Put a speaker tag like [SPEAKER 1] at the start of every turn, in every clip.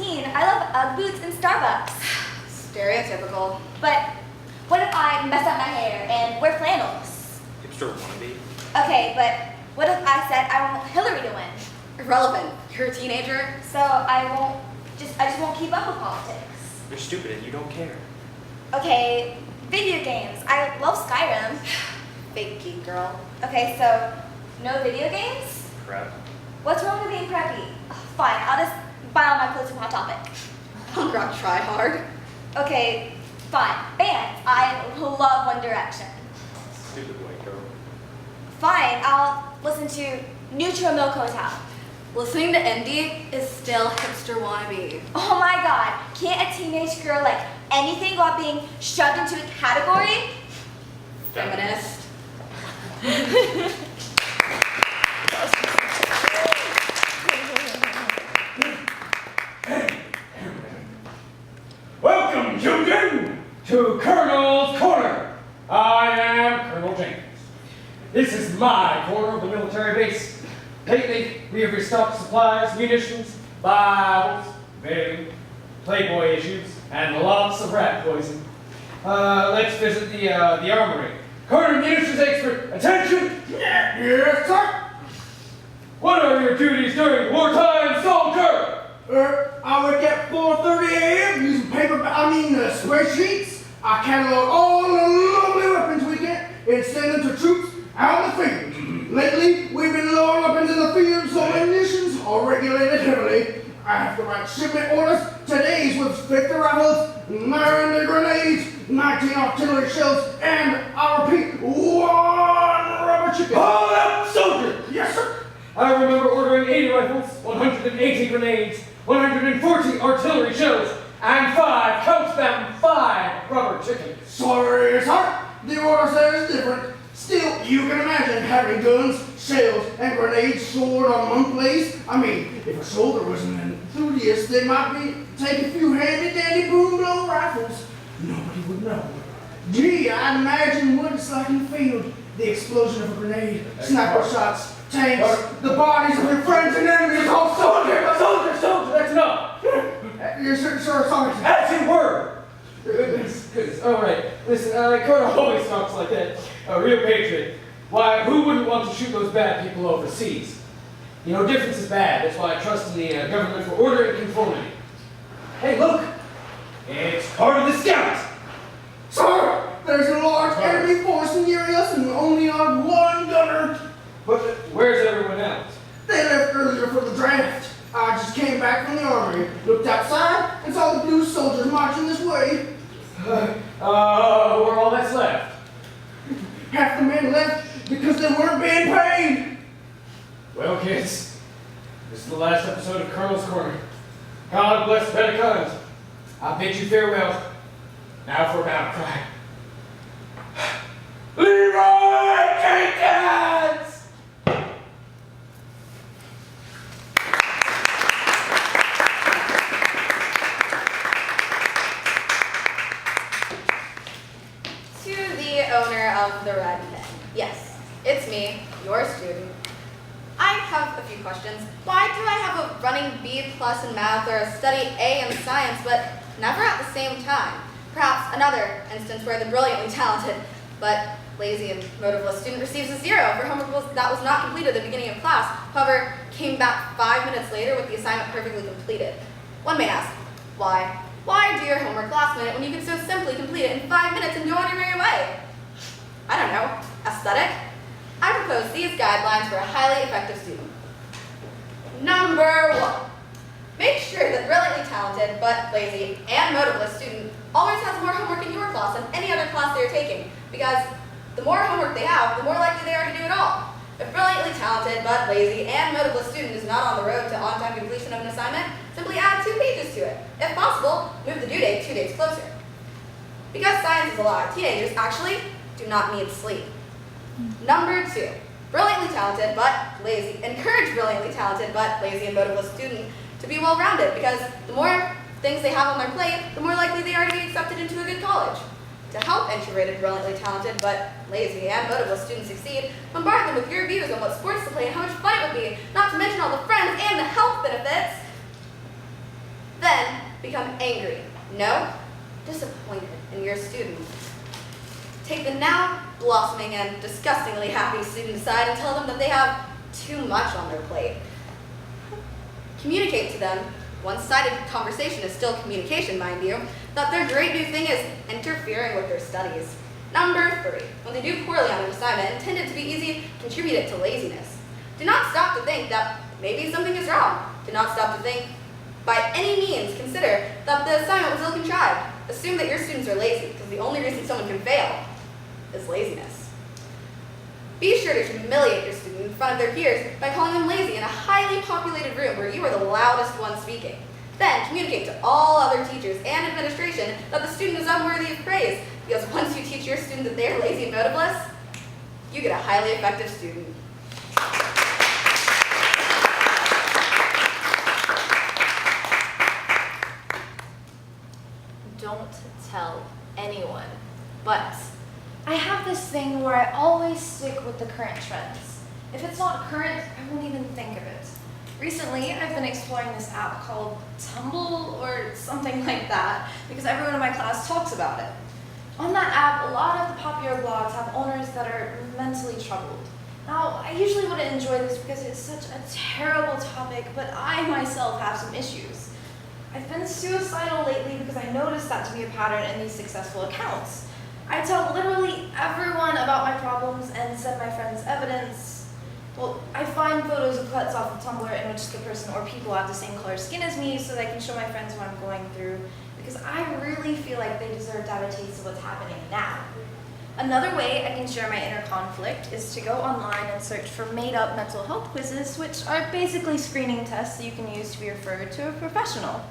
[SPEAKER 1] teen. I love Ugg boots and Starbucks.
[SPEAKER 2] Stereotypical.
[SPEAKER 1] But what if I mess up my hair and wear flannels?
[SPEAKER 3] Hipster wannabe.
[SPEAKER 1] Okay, but what if I said I want Hillary to win?
[SPEAKER 2] Irrelevant. You're a teenager.
[SPEAKER 1] So I just won't keep up with politics.
[SPEAKER 3] You're stupid and you don't care.
[SPEAKER 1] Okay, video games. I love Skyrim.
[SPEAKER 2] Fake geek girl.
[SPEAKER 1] Okay, so no video games?
[SPEAKER 3] Crap.
[SPEAKER 1] What's wrong with being preppy? Fine, I'll just buy all my clothes from Hot Topic.
[SPEAKER 2] Punk rock try hard.
[SPEAKER 1] Okay, fine. Bands. I love One Direction.
[SPEAKER 3] Stupid white girl.
[SPEAKER 1] Fine, I'll listen to Neutral Milk Hotel.
[SPEAKER 2] Listening to indie is still hipster wannabe.
[SPEAKER 1] Oh my god, can't a teenage girl like anything without being shoved into a category?
[SPEAKER 2] Feminist.
[SPEAKER 4] Welcome, children, to Colonel's Corner. I am Colonel Jenkins. This is my corner of the military base. Lately, we have restocked supplies, munitions, Bibles, bedding, Playboy issues, and lots of rat poison. Let's visit the armory. Corner munitions expert, attention! Yes, sir. What are your duties during wartime, soldier?
[SPEAKER 5] I wake up 4:30 a.m. using spreadsheets. I catalog all the lovely weapons we get and send them to troops out in the field. Lately, we've been loading weapons in the field, so munitions are regulated heavily. I have to write shipment orders. Today's with 50 rifles, 90 grenades, 19 artillery shells, and I repeat, 1 rubber chicken.
[SPEAKER 4] Hold up, soldier!
[SPEAKER 5] Yes, sir.
[SPEAKER 4] I remember ordering 80 rifles, 180 grenades, 140 artillery shells, and 5, count them, 5 rubber chickens.
[SPEAKER 5] Sorry, sir. The order says different. Still, you can imagine having guns, shells, and grenades stored on one place. I mean, if a soldier was an enthusiast, they might take a few handy-dandy boom-blow rifles. Nobody would know. Gee, I'd imagine what it's like in the field. The explosion of a grenade, sniper shots, tanks, the bodies of your friends and enemies. Oh,
[SPEAKER 4] Soldier, that's enough.
[SPEAKER 5] Yes, sir, sorry.
[SPEAKER 4] That's your word. Goodness. All right. Listen, Colonel always talks like that. A real patriot. Why, who wouldn't want to shoot those bad people overseas? You know, difference is bad. That's why I trust in the government for order and conformity. Hey, look. It's part of the scouts.
[SPEAKER 5] Sir, there's a large enemy force near us and we only have 1 gunner.
[SPEAKER 4] But where's everyone else?
[SPEAKER 5] They left earlier for the draft. I just came back from the armory, looked outside, and saw the blue soldiers marching this way.
[SPEAKER 4] We're all that's left.
[SPEAKER 5] Half the men left because they weren't being paid.
[SPEAKER 4] Well, kids, this is the last episode of Colonel's Corner. God bless the Petticoats. I bid you farewell. Now for a battle cry. Leroy Jenkins!
[SPEAKER 2] To the owner of the Red Pen. Yes, it's me, your student. I have a few questions. Why do I have a running B+ in math or a study A in science, but never at the same time? Perhaps another instance where the brilliantly talented but lazy and motiveless student receives a 0 for homework that was not completed at the beginning of class, however, came back 5 minutes later with the assignment perfectly completed. One may ask, why? Why do your homework last minute when you can so simply complete it in 5 minutes and go on your merry way? I don't know. Aesthetic? I propose these guidelines for a highly effective student. Number 1. Make sure that brilliantly talented but lazy and motiveless student always has more homework in your class than any other class they are taking, because the more homework they have, the more likely they are to do it all. If brilliantly talented but lazy and motiveless student is not on the road to on-time completion of an assignment, simply add 2 pages to it. If possible, move the due date 2 days closer. Because science is a lie, teenagers actually do not need sleep. Number 2. Brilliantly talented but lazy. Encourage brilliantly talented but lazy and motiveless student to be well-rounded, because the more things they have on their plate, the more likely they are to be accepted into a good college. To help introverted, brilliantly talented, but lazy and motiveless students succeed, bombard them with your views on what sports to play and how much fun it would be, not to mention all the friends and the health benefits. Then become angry, no, disappointed in your student. Take the now blossoming and disgustingly happy student aside and tell them that they have too much on their plate. Communicate to them, one-sided conversation is still communication, mind you, that their great new thing is interfering with their studies. Number 3, when they do poorly on an assignment and tend it to be easy, contribute it to laziness. Do not stop to think that maybe something is wrong. Do not stop to think, by any means, consider that the assignment was ill-contrived. Assume that your students are lazy, because the only reason someone can fail is laziness. Be sure to humiliate your student in front of their peers by calling them lazy in a highly populated room where you are the loudest one speaking. Then communicate to all other teachers and administration that the student is unworthy of praise, because once you teach your student that they are lazy and motiveless, you get a highly effective student.
[SPEAKER 6] Don't tell anyone, but
[SPEAKER 1] I have this thing where I always stick with the current trends. If it's not current, I won't even think of it. Recently, I've been exploring this app called Tumble or something like that because everyone in my class talks about it. On that app, a lot of the popular blogs have owners that are mentally troubled. Now, I usually wouldn't enjoy this because it's such a terrible topic, but I myself have some issues. I've been suicidal lately because I noticed that to be a pattern in these successful accounts. I tell literally everyone about my problems and send my friends evidence. Well, I find photos of cuts off of Tumblr in which the person or people have the same color skin as me so that I can show my friends what I'm going through because I really feel like they deserve to have a taste of what's happening now. Another way I can share my inner conflict is to go online and search for made-up mental health quizzes, which are basically screening tests that you can use to be referred to a professional.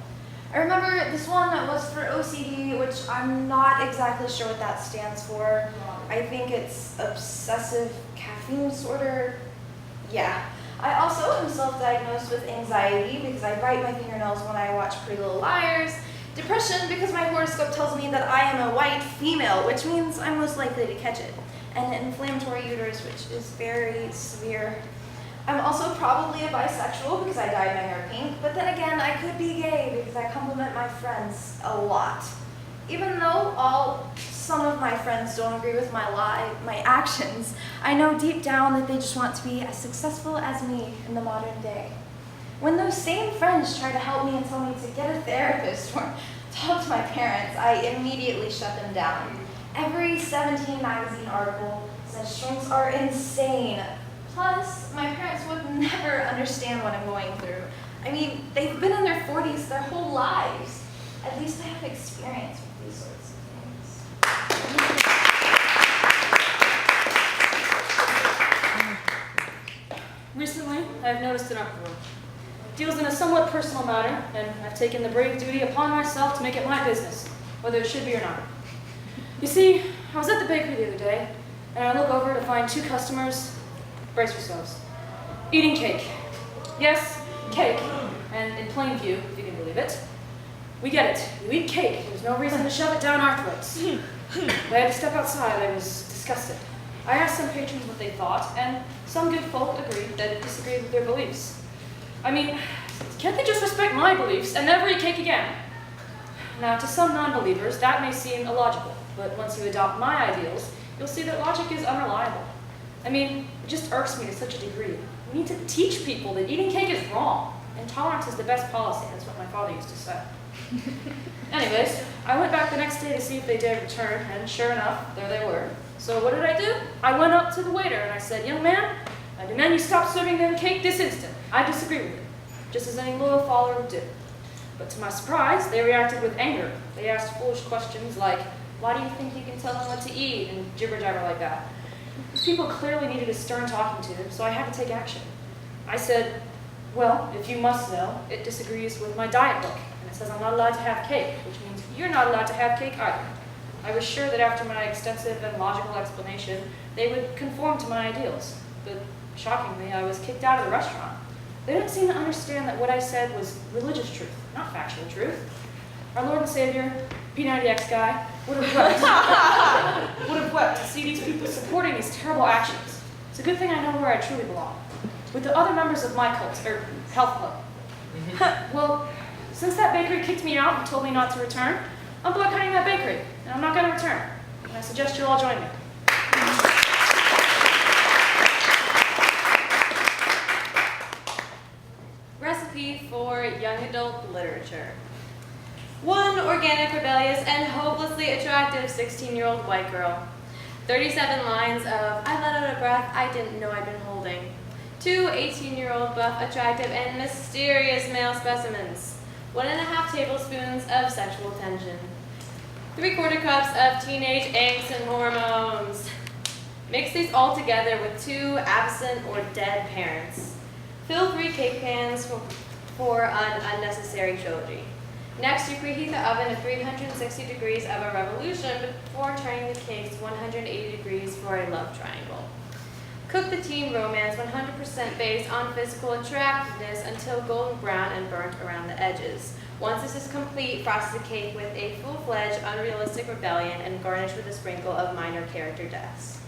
[SPEAKER 1] I remember this one that was for OCD, which I'm not exactly sure what that stands for. I think it's obsessive caffeine disorder. Yeah. I also am self-diagnosed with anxiety because I bite my fingernails when I watch Pretty Little Liars. Depression because my horoscope tells me that I am a white female, which means I'm most likely to catch it. And an inflammatory uterus, which is very severe. I'm also probably a bisexual because I dyed my hair pink, but then again, I could be gay because I compliment my friends a lot. Even though some of my friends don't agree with my actions, I know deep down that they just want to be as successful as me in the modern day. When those same friends try to help me and tell me to get a therapist or talk to my parents, I immediately shut them down. Every 17 magazine article says shrinks are insane. Plus, my parents would never understand what I'm going through. I mean, they've been in their 40s their whole lives. At least I have experience with these sorts of things.
[SPEAKER 7] Recently, I've noticed an uproar. It deals in a somewhat personal matter, and I've taken the brave duty upon myself to make it my business, whether it should be or not. You see, I was at the bakery the other day, and I look over to find 2 customers, brace yourselves, eating cake. Yes, cake, and in plain view, if you can believe it. We get it, you eat cake, there's no reason to shove it down our throats. I had to step outside, I was disgusted. I asked some patrons what they thought, and some good folk agreed that it disagreed with their beliefs. I mean, can't they just respect my beliefs and never eat cake again? Now, to some non-believers, that may seem illogical, but once you adopt my ideals, you'll see that logic is unreliable. I mean, it just irks me to such a degree. We need to teach people that eating cake is wrong, and tolerance is the best policy. That's what my father used to say. Anyways, I went back the next day to see if they dared return, and sure enough, there they were. So what did I do? I went up to the waiter and I said, "Young man, I demand you stop serving them cake this instant. I disagree with it," just as any loyal follower would do. But to my surprise, they reacted with anger. They asked foolish questions like, "Why do you think you can tell them what to eat?" and jibber-jabber like that. These people clearly needed a stern talking to, so I had to take action. I said, "Well, if you must know, it disagrees with my diet book, and it says I'm not allowed to have cake, which means you're not allowed to have cake either." I was sure that after my extensive and logical explanation, they would conform to my ideals. But shockingly, I was kicked out of the restaurant. They didn't seem to understand that what I said was religious truth, not factual truth. Our Lord and Savior, P90X guy, would have wept to see these people supporting these terrible actions. It's a good thing I know where I truly belong, with the other members of my cult, or health club. Well, Since that bakery kicked me out and told me not to return, I'm boycotting that bakery, and I'm not going to return. And I suggest you all join me.
[SPEAKER 6] Recipe for young adult literature. One organic, rebellious, and hopelessly attractive 16-year-old white girl. 37 lines of I let out a breath I didn't know I'd been holding. 2 18-year-old buff, attractive, and mysterious male specimens. 1.5 tablespoons of sexual tension. 3/4 cups of teenage angst and hormones. Mix these all together with 2 absent or dead parents. Fill 3 cake pans for an unnecessary trilogy. Next, you preheat the oven at 360 degrees of a revolution before turning the cakes 180 degrees for a love triangle. Cook the teen romance 100% based on physical attractiveness until golden brown and burnt around the edges. Once this is complete, frost the cake with a full-fledged, unrealistic rebellion and garnish with a sprinkle of minor character deaths.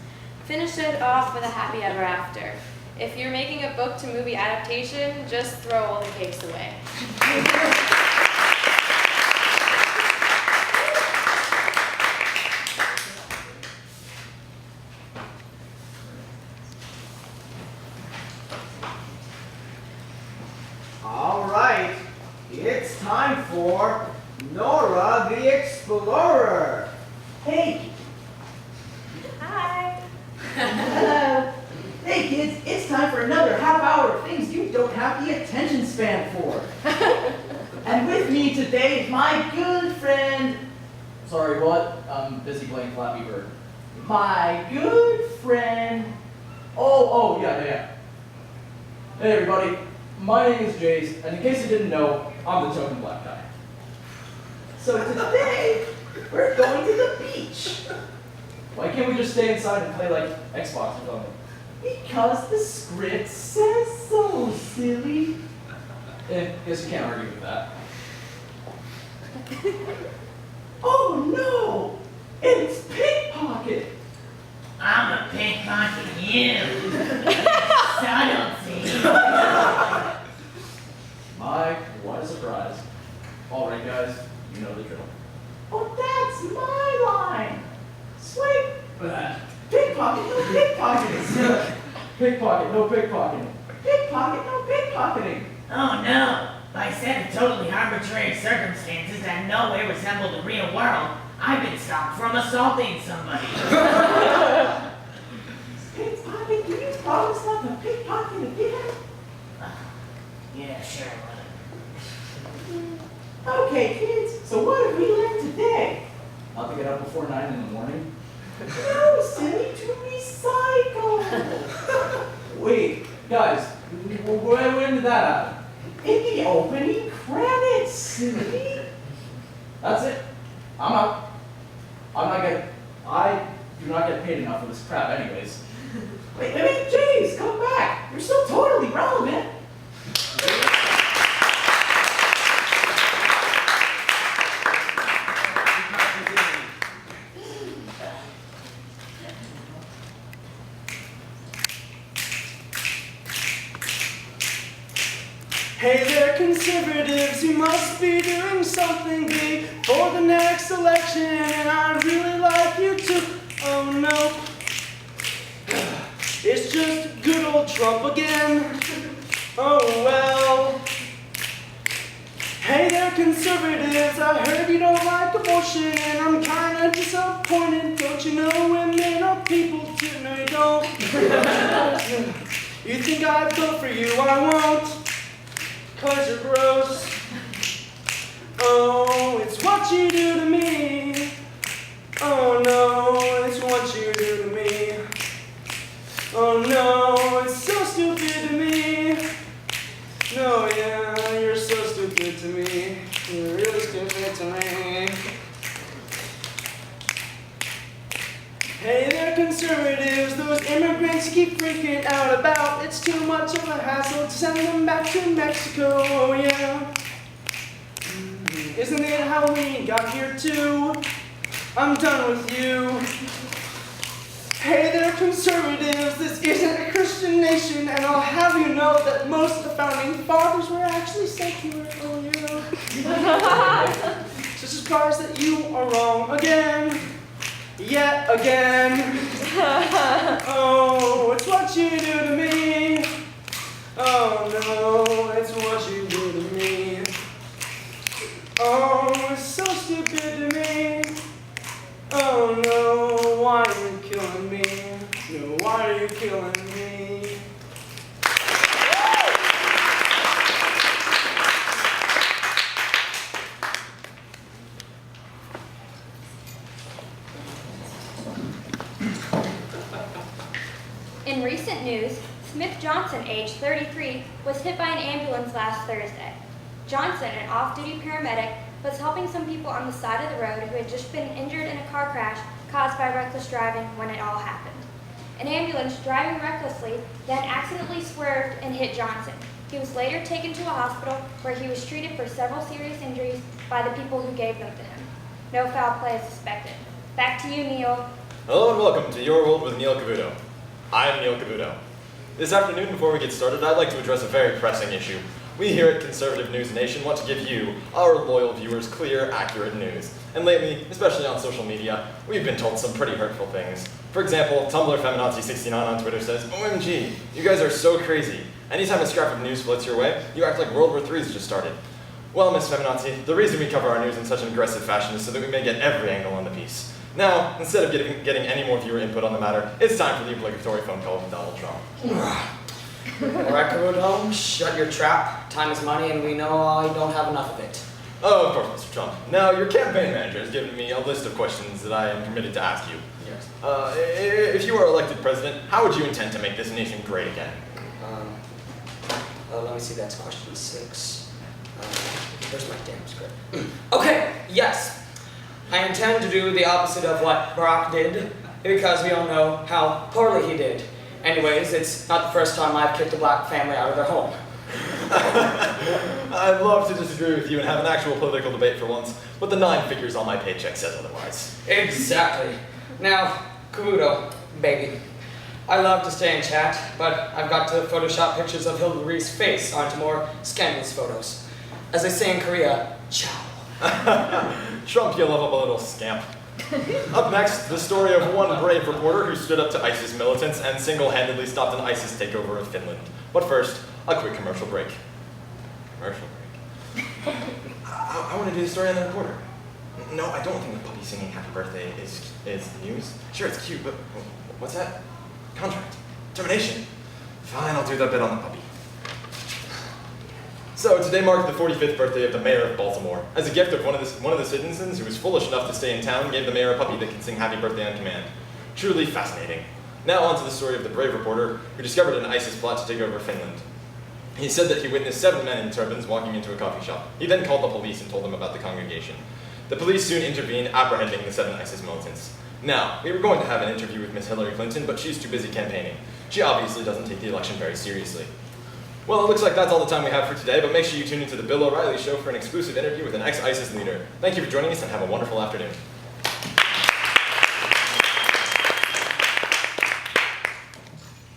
[SPEAKER 6] Finish it off with a happy ever after. If you're making a book-to-movie adaptation, just throw all the cakes away.
[SPEAKER 5] All right, it's time for Nora the Explorer. Hey.
[SPEAKER 6] Hi.
[SPEAKER 8] Hello. Hey kids, it's time for another half hour of things you don't have the attention span for. And with me today is my good friend. Sorry, what? I'm busy playing Flappy Bird. My good friend. Oh, yeah. Hey everybody, my name is Jace, and in case you didn't know, I'm the token black guy. So today, we're going to the beach. Why can't we just stay inside and play like Xbox or something? Because the script says so, silly.
[SPEAKER 4] Guess you can't argue with that.
[SPEAKER 8] Oh no! It's pickpocket!
[SPEAKER 9] I'm a pickpocket you. Subtlety.
[SPEAKER 4] What a surprise. All right, guys, you know the drill.
[SPEAKER 8] Oh, that's my line! Swipe! Pickpocket, no pickpocketing! Pickpocket, no pickpocketing! Pickpocket, no pickpocketing!
[SPEAKER 9] Oh no! By a set of totally arbitrary circumstances that in no way resemble the real world, I've been stopped from assaulting somebody.
[SPEAKER 8] Pickpocket, do you promise not to pickpocket again?
[SPEAKER 9] Yeah, sure.
[SPEAKER 8] Okay, kids, so what have we learned today?
[SPEAKER 4] Not to get up before 9 in the morning.
[SPEAKER 8] No, silly, to recycle!
[SPEAKER 4] Wait, guys, when did that happen?
[SPEAKER 8] In the opening credits, silly!
[SPEAKER 4] That's it. I'm out. I do not get paid enough for this crap anyways.
[SPEAKER 8] Wait, James, come back! You're still totally relevant!
[SPEAKER 5] Hey there, conservatives, you must be doing something big for the next election, and I'd really like you to. Oh no, it's just good old Trump again. Oh well. Hey there, conservatives, I heard you don't like abortion, and I'm kinda disappointed. Don't you know women are people too? No, you don't. You think I'd vote for you? I won't. 'Cause you're gross. Oh, it's what you do to me. Oh no, it's what you do to me. Oh no, it's so stupid to me. No, yeah, you're so stupid to me. You're really stupid to me. Hey there, conservatives, those immigrants keep freaking out about. It's too much of a hassle to send them back to Mexico, oh yeah. Isn't it Halloween got here too? I'm done with you. Hey there, conservatives. This isn't a Christian nation, and I'll have you know that most of the founding fathers were actually secular. Oh, you know. So surprised that you are wrong again. Yet again. Oh, it's what you do to me. Oh no, it's what you do to me. Oh, it's so stupid to me. Oh no, why are you killing me? No, why are you killing me?
[SPEAKER 10] In recent news, Smith Johnson, age 33, was hit by an ambulance last Thursday. Johnson, an off-duty paramedic, was helping some people on the side of the road who had just been injured in a car crash caused by reckless driving when it all happened. An ambulance driving recklessly then accidentally swerved and hit Johnson. He was later taken to a hospital where he was treated for several serious injuries by the people who gave them to him. No foul play is suspected. Back to you, Neil.
[SPEAKER 3] Hello and welcome to Your World with Neil Cavuto. I'm Neil Cavuto. This afternoon, before we get started, I'd like to address a very pressing issue. We here at Conservative News Nation want to give you, our loyal viewers, clear, accurate news. And lately, especially on social media, we've been told some pretty hurtful things. For example, Tumblr Feminazi69 on Twitter says, OMG, you guys are so crazy. Anytime a scrap of news floats your way, you act like World War III has just started. Well, Miss Feminazi, the reason we cover our news in such an aggressive fashion is so that we may get every angle on the piece. Now, instead of getting any more viewer input on the matter, it's time for the obligatory phone call with Donald Trump.
[SPEAKER 11] Alright, Cavuto, shut your trap. Time is money, and we know I don't have enough of it.
[SPEAKER 3] Oh, of course, Mr. Trump. Now, your campaign manager has given me a list of questions that I am permitted to ask you.
[SPEAKER 11] Yes.
[SPEAKER 3] If you are elected president, how would you intend to make this nation great again?
[SPEAKER 11] Let me see, that's question 6. Where's my damn script? Okay, yes. I intend to do the opposite of what Barack did, because we all know how poorly he did. Anyways, it's not the first time I've kicked a black family out of their home.
[SPEAKER 3] I'd love to disagree with you and have an actual political debate for once, but the 9 figures on my paycheck says otherwise.
[SPEAKER 11] Exactly. Now, Cavuto, baby. I love to stay in chat, but I've got to Photoshop pictures of Hillary's face onto more scandalous photos. As they say in Korea, ciao.
[SPEAKER 3] Trump, you lovable little scamp. Up next, the story of one brave reporter who stood up to ISIS militants and single-handedly stopped an ISIS takeover of Finland. But first, a quick commercial break. Commercial break. I want to do the story on the reporter. No, I don't think the puppy singing happy birthday is news. Sure, it's cute, but what's that? Contract. Termination. Fine, I'll do that bit on the puppy. So today marked the 45th birthday of the mayor of Baltimore. As a gift of one of the citizens who was foolish enough to stay in town, gave the mayor a puppy that can sing happy birthday on command. Truly fascinating. Now on to the story of the brave reporter who discovered an ISIS plot to take over Finland. He said that he witnessed 7 men in turbans walking into a coffee shop. He then called the police and told them about the congregation. The police soon intervened, apprehending the 7 ISIS militants. Now, we were going to have an interview with Miss Hillary Clinton, but she's too busy campaigning. She obviously doesn't take the election very seriously. Well, it looks like that's all the time we have for today, but make sure you tune into the Bill O'Reilly Show for an exclusive interview with an ex-ISIS leader. Thank you for joining us and have a wonderful afternoon.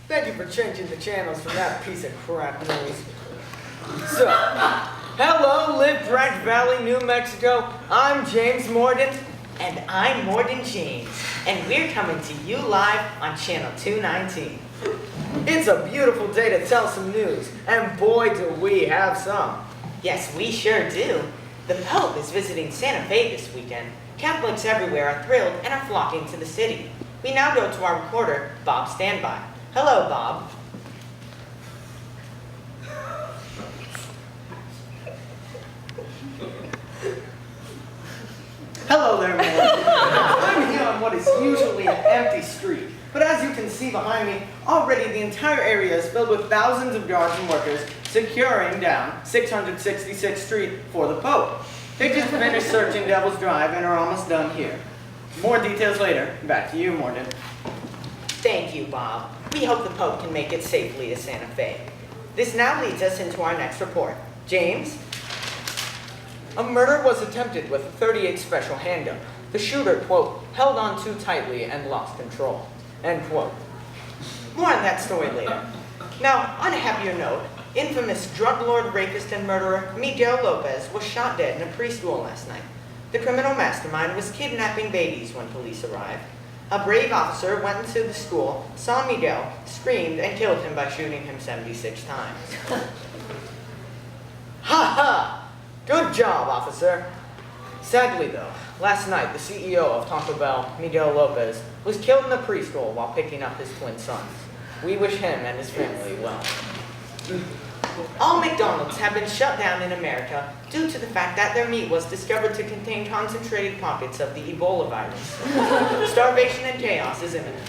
[SPEAKER 11] Thank you for changing the channels from that piece of crap noise. So, hello, Live Branch Valley, New Mexico. I'm James Morden.
[SPEAKER 9] And I'm Morden James, and we're coming to you live on Channel 219.
[SPEAKER 11] It's a beautiful day to tell some news, and boy do we have some.
[SPEAKER 9] Yes, we sure do. The Pope is visiting Santa Fe this weekend. Catholics everywhere are thrilled and are flocking to the city. We now go to our reporter, Bob Standby. Hello, Bob.
[SPEAKER 12] Hello there, Morden. I'm here on what is usually an empty street, but as you can see behind me, already the entire area is filled with thousands of guards and workers securing down 666th Street for the Pope. They just finished searching Devil's Drive and are almost done here. More details later. Back to you, Morden.
[SPEAKER 9] Thank you, Bob. We hope the Pope can make it safely to Santa Fe. This now leads us into our next report. James?
[SPEAKER 11] A murder was attempted with a .38 special handgun. The shooter, quote, held on too tightly and lost control.
[SPEAKER 9] End quote. More on that story later. Now, on a happier note, infamous drug lord, rapist, and murderer Miguel Lopez was shot dead in a preschool last night. The criminal mastermind was kidnapping babies when police arrived. A brave officer went into the school, saw Miguel, screamed, and killed him by shooting him 76 times. Ha ha! Good job, officer. Sadly, though, last night the CEO of Taco Bell, Miguel Lopez, was killed in a preschool while picking up his twin sons. We wish him and his family well. All McDonald's have been shut down in America due to the fact that their meat was discovered to contain concentrated pockets of the Ebola virus. Starvation and chaos is imminent.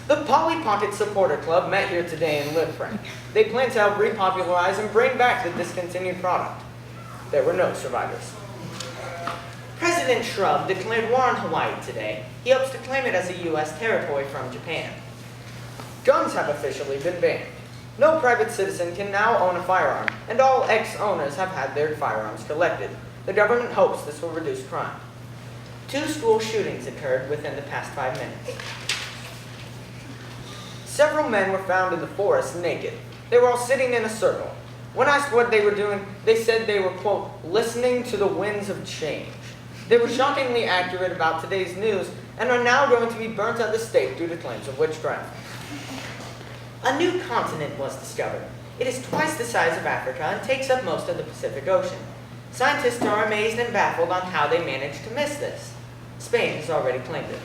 [SPEAKER 9] The Polly Pocket Supporter Club met here today in Livefrank. They plan to help repopularize and bring back the discontinued product. There were no survivors. President Shrub declared war on Hawaii today. He hopes to claim it as a U.S. territory from Japan. Guns have officially been banned. No private citizen can now own a firearm, and all ex-owners have had their firearms collected. The government hopes this will reduce crime. 2 school shootings occurred within the past 5 minutes. Several men were found in the forest naked. They were all sitting in a circle. When asked what they were doing, they said they were, quote, listening to the winds of change. They were shockingly accurate about today's news and are now going to be burnt at the stake due to claims of witchcraft. A new continent was discovered. It is twice the size of Africa and takes up most of the Pacific Ocean. Scientists are amazed and baffled on how they managed to miss this. Spain has already claimed it.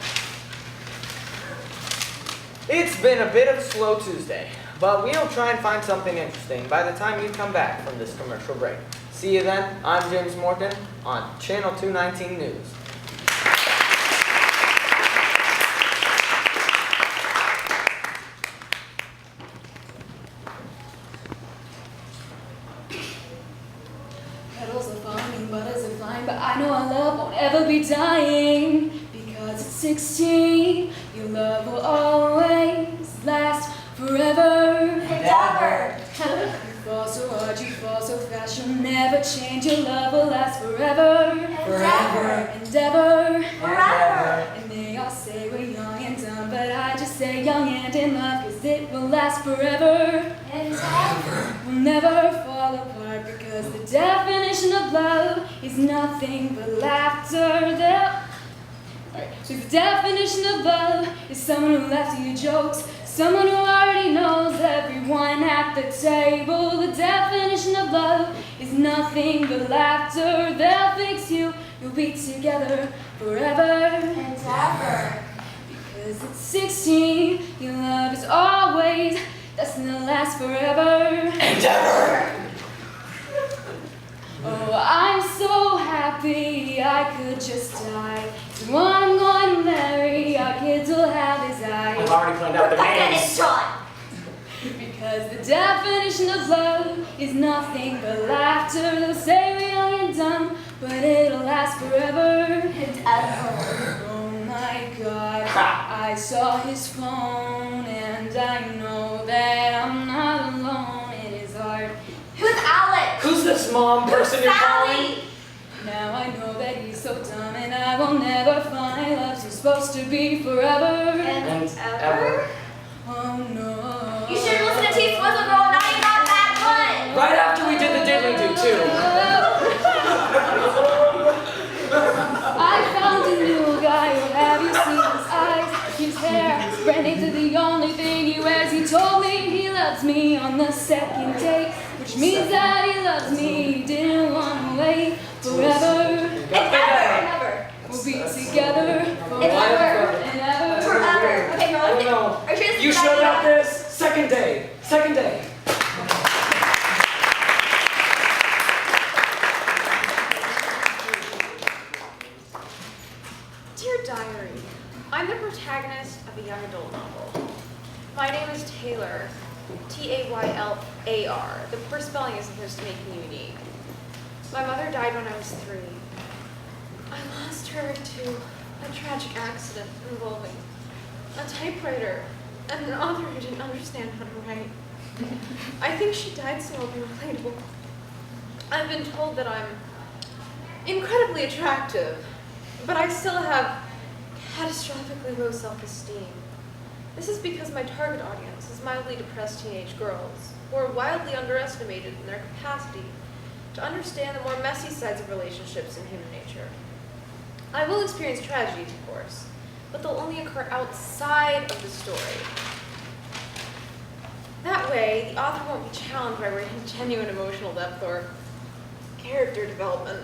[SPEAKER 9] It's been a bit of a slow Tuesday, but we'll try and find something interesting by the time you come back from this commercial break. See you then. I'm James Morgan on Channel 219 News.
[SPEAKER 13] Petals are falling, butters are flying, but I know our love won't ever be dying. Because at 16, your love will always last forever.
[SPEAKER 10] Endeavor.
[SPEAKER 13] You fall so hard, you fall so fast, you'll never change. Your love will last forever.
[SPEAKER 10] Forever.
[SPEAKER 13] Endeavor.
[SPEAKER 10] Forever.
[SPEAKER 13] And they all say we're young and dumb, but I just say young and in love, cause it will last forever.
[SPEAKER 10] Endeavor.
[SPEAKER 13] We'll never fall apart because the definition of love is nothing but laughter. So the definition of love is someone who laughs at your jokes, someone who already knows everyone at the table. The definition of love is nothing but laughter. They'll fix you, you'll be together forever.
[SPEAKER 10] Endeavor.
[SPEAKER 13] Because at 16, your love is always destined to last forever.
[SPEAKER 11] Endeavor!
[SPEAKER 13] Oh, I'm so happy I could just die. The one I'm going to marry, our kids will have his eyes.
[SPEAKER 11] I've already planned out the
[SPEAKER 10] Rebecca
[SPEAKER 11] names.
[SPEAKER 10] is John.
[SPEAKER 13] Because the definition of love is nothing but laughter. They'll say we're young and dumb, but it'll last forever.
[SPEAKER 10] Endeavor.
[SPEAKER 13] Oh my God, I saw his phone, and I know that I'm not alone in his heart.
[SPEAKER 10] Who's Alex?
[SPEAKER 11] Who's this mom person you're calling?
[SPEAKER 10] Sally.
[SPEAKER 13] Now I know that he's so dumb, and I will never find love who's supposed to be forever.
[SPEAKER 10] And ever.
[SPEAKER 13] Oh no.
[SPEAKER 10] You should listen to T. Swizzle Girl, now you got that one.
[SPEAKER 11] Right after we did the diddly-do, too.
[SPEAKER 13] I found a new guy, well, have you seen his eyes? His hair is brand new to the only thing he wears. He told me he loves me on the second date, which means that he loves me. He didn't want to wait forever.
[SPEAKER 10] Endeavor.
[SPEAKER 13] We'll be together forever
[SPEAKER 10] Endeavor.
[SPEAKER 13] and ever.
[SPEAKER 10] Forever. Okay, girl,
[SPEAKER 11] I don't know.
[SPEAKER 10] are you sure this is
[SPEAKER 11] You
[SPEAKER 10] a good
[SPEAKER 11] sure about
[SPEAKER 10] idea?
[SPEAKER 11] this? Second day. Second day.
[SPEAKER 6] Dear Diary, I'm the protagonist of a young adult novel. My name is Taylor, Taylar. The poor spelling is supposed to make me unique. My mother died when I was 3. I lost her to a tragic accident involving a typewriter and an author who didn't understand how to write. I think she died so I'll be relatable. I've been told that I'm incredibly attractive, but I still have catastrophically low self-esteem. This is because my target audience is mildly depressed teenage girls who are wildly underestimated in their capacity to understand the more messy sides of relationships in human nature. I will experience tragedies, of course, but they'll only occur outside of the story. That way, the author won't be challenged by writing genuine emotional depth or character development.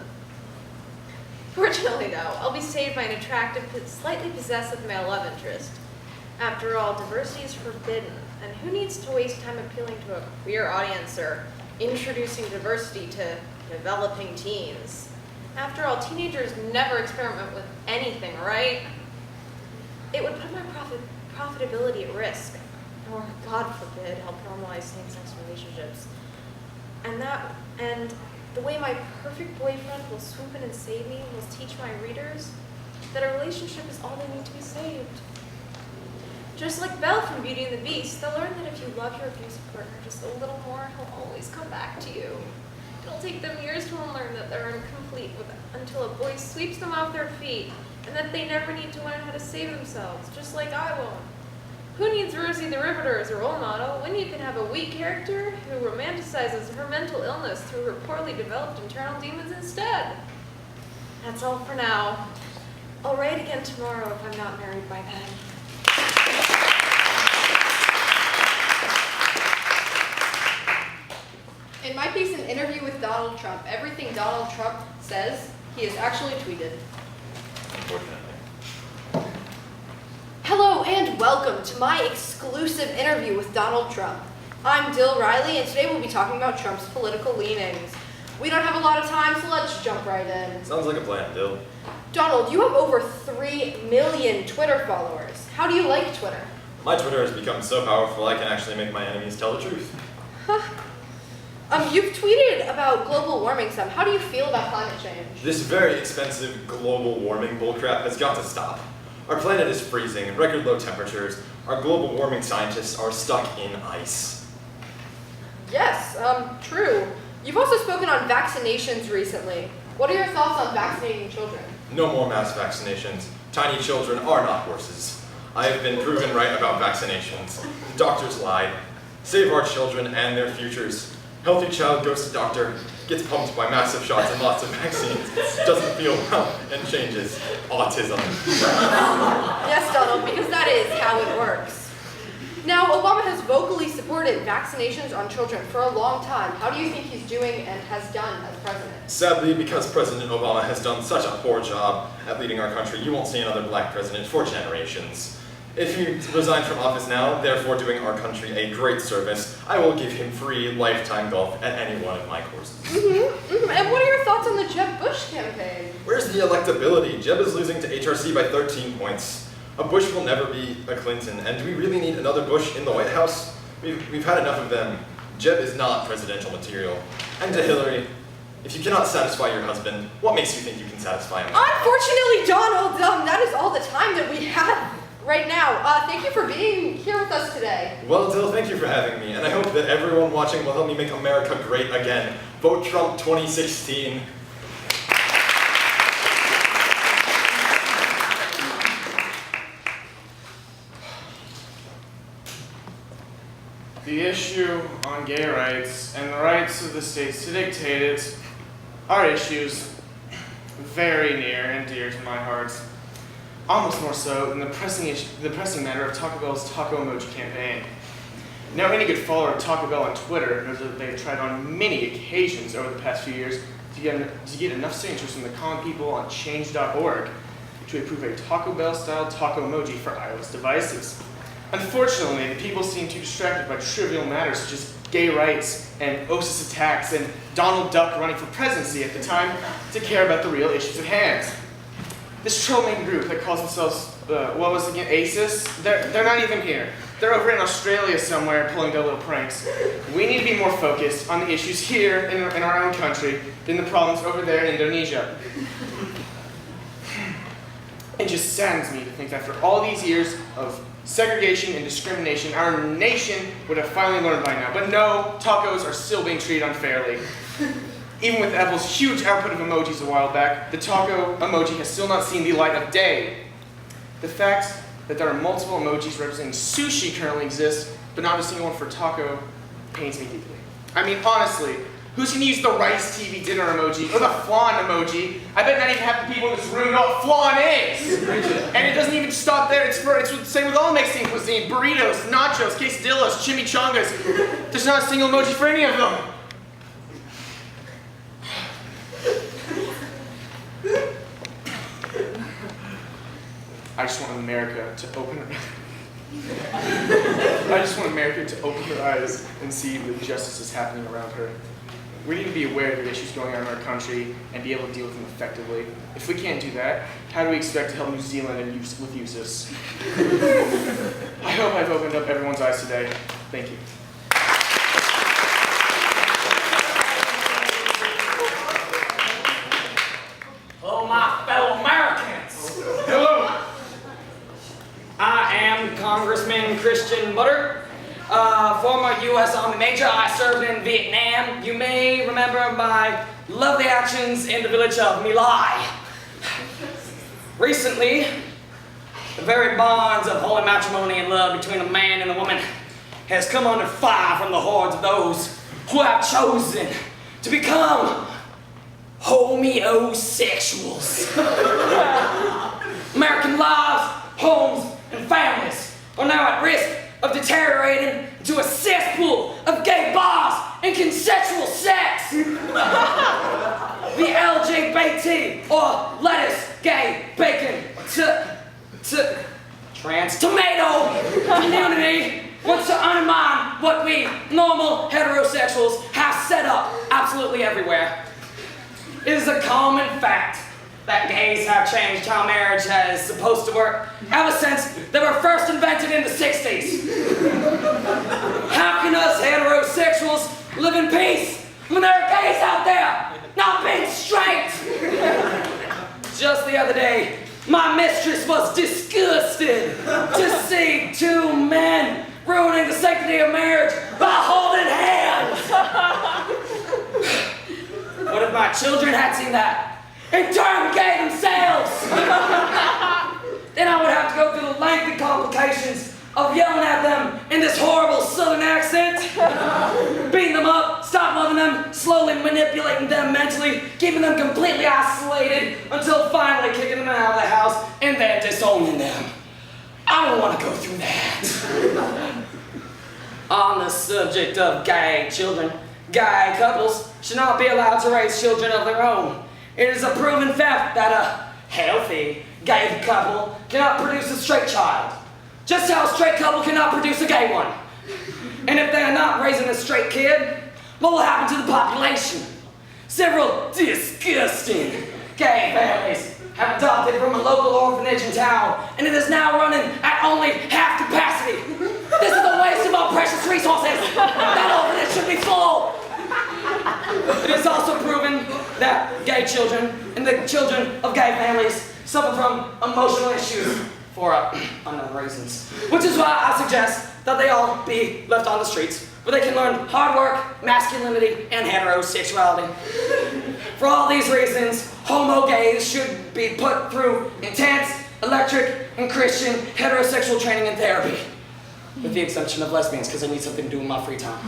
[SPEAKER 6] Fortunately, though, I'll be saved by an attractive, slightly possessive male love interest. After all, diversity is forbidden, and who needs to waste time appealing to a queer audience or introducing diversity to developing teens? After all, teenagers never experiment with anything, right? It would put my profitability at risk, or, God forbid, help normalize same-sex relationships. And the way my perfect boyfriend will swoop in and save me will teach my readers that a relationship is all they need to be saved. Just like Belle from Beauty and the Beast, they'll learn that if you love your abusive partner just a little more, he'll always come back to you. It'll take them years to unlearn that they're incomplete until a boy sweeps them off their feet, and that they never need to learn how to save themselves, just like I won't. Who needs Rosie the Riveter as a role model when you can have a weak character who romanticizes her mental illness through her poorly developed internal demons instead? That's all for now. I'll write again tomorrow if I'm not married by then.
[SPEAKER 2] In my piece, An Interview with Donald Trump, everything Donald Trump says, he has actually tweeted.
[SPEAKER 3] Unfortunately.
[SPEAKER 2] Hello and welcome to my exclusive interview with Donald Trump. I'm Dill Riley, and today we'll be talking about Trump's political leanings. We don't have a lot of time, so let's jump right in.
[SPEAKER 3] Sounds like a plan, Dill.
[SPEAKER 2] Donald, you have over 3 million Twitter followers. How do you like Twitter?
[SPEAKER 3] My Twitter has become so powerful I can actually make my enemies tell the truth.
[SPEAKER 2] You've tweeted about global warming some. How do you feel about climate change?
[SPEAKER 3] This very expensive global warming bullcrap has got to stop. Our planet is freezing, record low temperatures. Our global warming scientists are stuck in ice.
[SPEAKER 2] Yes, true. You've also spoken on vaccinations recently. What are your thoughts on vaccinating children?
[SPEAKER 3] No more mass vaccinations. Tiny children are not horses. I have been proven right about vaccinations. The doctors lied. Save our children and their futures. Healthy child goes to doctor, gets pumped by massive shots and lots of vaccines, doesn't feel well, and changes. Autism.
[SPEAKER 2] Yes, Donald, because that is how it works. Now, Obama has vocally supported vaccinations on children for a long time. How do you think he's doing and has done as president?
[SPEAKER 3] Sadly, because President Obama has done such a poor job at leading our country, you won't see another black president for generations. If he resigns from office now, therefore doing our country a great service, I will give him free lifetime golf at any one of my courses.
[SPEAKER 2] And what are your thoughts on the Jeb Bush campaign?
[SPEAKER 3] Where's the electability? Jeb is losing to HRC by 13 points. A Bush will never be a Clinton, and do we really need another Bush in the White House? We've had enough of them. Jeb is not presidential material. And to Hillary, if you cannot satisfy your husband, what makes you think you can satisfy him?
[SPEAKER 2] Unfortunately, Donald, that is all the time that we have right now. Thank you for being here with us today.
[SPEAKER 3] Well, Dill, thank you for having me, and I hope that everyone watching will help me make America great again. Vote Trump 2016.
[SPEAKER 14] The issue on gay rights and the rights of the states to dictate it are issues very near and dear to my heart. Almost more so than the pressing matter of Taco Bell's Taco Emoji campaign. Now, any good follower of Taco Bell on Twitter knows that they've tried on many occasions over the past few years to get enough signatures from the common people on change.org to approve a Taco Bell-style taco emoji for iOS devices. Unfortunately, the people seem too distracted by trivial matters such as gay rights and OSIS attacks and Donald Duck running for presidency at the time to care about the real issues at hand. This troll-making group that calls themselves, ACES, they're not even here. They're over in Australia somewhere pulling their little pranks. We need to be more focused on the issues here in our own country than the problems over there in Indonesia. It just saddens me to think that after all these years of segregation and discrimination, our nation would have finally learned by now. But no, tacos are still being treated unfairly. Even with Apple's huge output of emojis a while back, the taco emoji has still not seen the light of day. The fact that there are multiple emojis representing sushi currently exist, but not a single one for taco, pains me deeply. I mean, honestly, who's gonna use the rice TV dinner emoji or the flan emoji? I bet not even half the people in this room know what flan is. And it doesn't even stop there. It's the same with all Mexican cuisine: burritos, nachos, quesadillas, chimichangas. There's not a single emoji for any of them. I just want America to open her. I just want America to open her eyes and see the injustices happening around her. We need to be aware of the issues going on in our country and be able to deal with them effectively. If we can't do that, how do we expect to help New Zealand and with USIS? I hope I've opened up everyone's eyes today. Thank you.
[SPEAKER 11] Hello, my fellow Americans. Hello. I am Congressman Christian Butter, former U.S. Army Major. I served in Vietnam. You may remember my lovely actions in the village of My Lai. Recently, the very bonds of holy matrimony and love between a man and a woman has come under fire from the hordes of those who have chosen to become homosexuals. American lives, homes, and families are now at risk of deteriorating into a cesspool of gay bars and consensual sex. The LGBT, or lettuce, gay, bacon, trans tomato community wants to undermine what we normal heterosexuals have set up absolutely everywhere. It is a common fact that gays have changed how marriage is supposed to work ever since they were first invented in the 60s. How can us heterosexuals live in peace when there are gays out there not being straight? Just the other day, my mistress was disgusted to see two men ruining the sanctity of marriage by holding hands. What if my children had seen that and turned gay themselves? Then I would have to go through the lengthy complications of yelling at them in this horrible southern accent, beating them up, stop loving them, slowly manipulating them mentally, keeping them completely isolated until finally kicking them out of the house and then disowning them. I don't want to go through that. On the subject of gay children, gay couples should not be allowed to raise children of their own. It is a proven fact that a healthy gay couple cannot produce a straight child, just how a straight couple cannot produce a gay one. And if they are not raising a straight kid, what will happen to the population? Several disgusting gay families have adopted from a local orphanage in town, and it is now running at only half capacity. This is a waste of our precious resources. That orphanage should be full. It is also proven that gay children and the children of gay families suffer from emotional issues for unknown reasons. Which is why I suggest that they all be left on the streets, where they can learn hard work, masculinity, and heterosexuality. For all these reasons, homo gays should be put through intense, electric, and Christian heterosexual training and therapy. With the exception of lesbians, because I need something to do in my free time.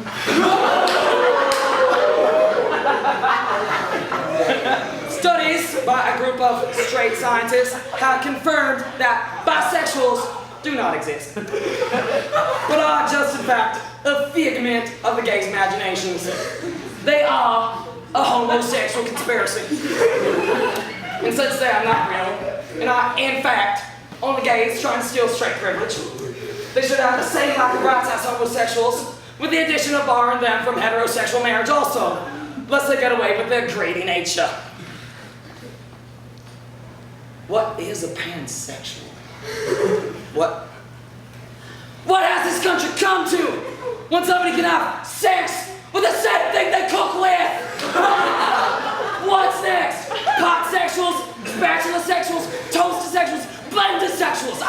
[SPEAKER 11] Studies by a group of straight scientists have confirmed that bisexuals do not exist, but are just in fact a figment of the gays' imaginations. They are a homosexual conspiracy. And since they are not real, and are in fact only gays trying to steal straight privilege, they should have the same lack of rights as homosexuals, with the addition of barring them from heterosexual marriage also, lest they get away with their greedy nature. What is a pansexual? What has this country come to when somebody can have sex with the same thing they cook with? What's next? Potsexuals, spatula-sexuals, toaster-sexuals, blender-sexuals.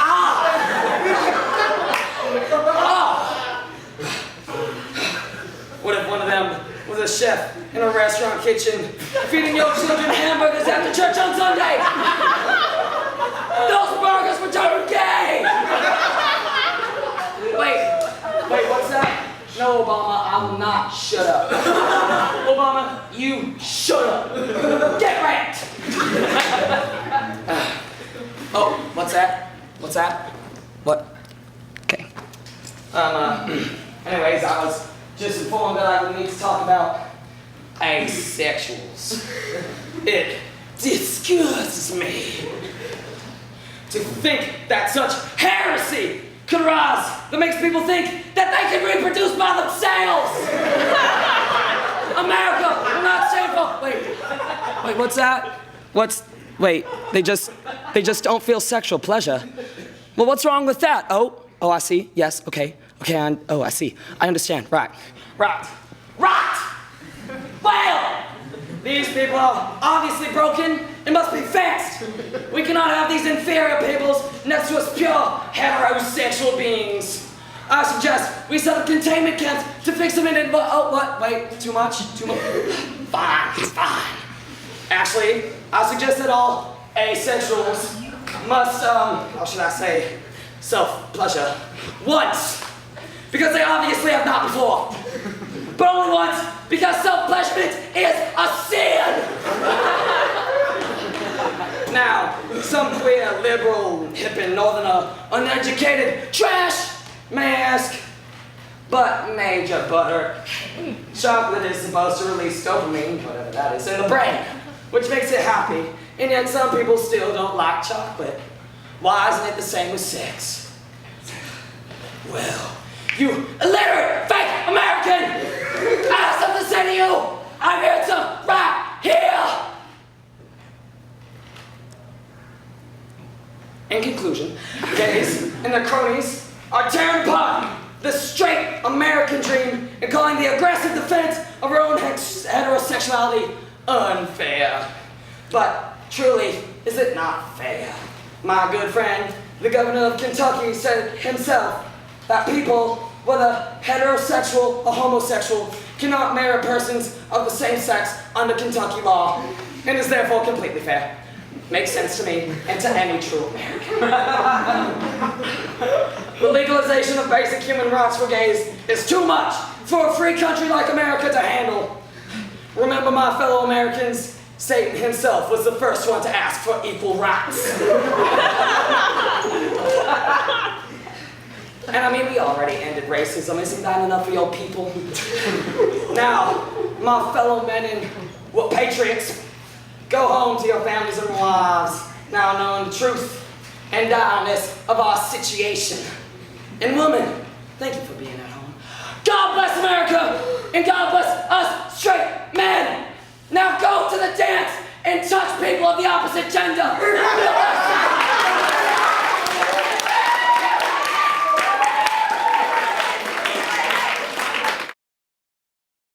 [SPEAKER 11] What if one of them was a chef in a restaurant kitchen feeding your children hamburgers after church on Sunday? Those burgers were turned gay. not shut up. Obama, you shut up. Get wrecked. Oh, what's that? What's that? What? Okay. Anyways, I was just informed that I would need to talk about asexuals. It disgusts me to think that such heresy could arise that makes people think that they can reproduce by themselves. America, we're not shameful. Wait, what's that? Wait, they just don't feel sexual pleasure. Well, what's wrong with that? Oh, I see. Yes, okay, I see. I understand. Right. Well, these people are obviously broken and must be fixed. We cannot have these inferior peoples next to us pure heterosexual beings. I suggest we set up containment camps to fix them in. Oh, what? Wait, too much? Fine. Actually, I suggest that all asexuals must, how should I say, self-pleasure once, because they obviously have not before. But only once, because self-pleasurement is a sin! Now, some queer, liberal, hippin', northerner, uneducated trash may ask, but Major Butter, chocolate is supposed to release dopamine, whatever that is, in the brain, which makes it happy, and yet some people still don't like chocolate. Why isn't it the same with sex? Well, you illiterate, fake American! I have something to say to you! I'm here to right here! In conclusion, gays and their cronies are tearing apart the straight American dream and calling the aggressive defense of our own heterosexuality unfair. But truly, is it not fair? My good friend, the governor of Kentucky, said himself that people, whether heterosexual or homosexual, cannot marry persons of the same sex under Kentucky law, and is therefore completely fair. Makes sense to me and to any true American. The legalization of basic human rights for gays is too much for a free country like America to handle. Remember, my fellow Americans, Satan himself was the first one to ask for equal rights. And I mean, we already ended racism. Isn't that enough for your people? Now, my fellow men and patriots, go home to your families and wives, now knowing the truth and direness of our situation. And women, thank you for being at home. God bless America, and God bless us straight men. Now go to the dance and touch people of the opposite gender.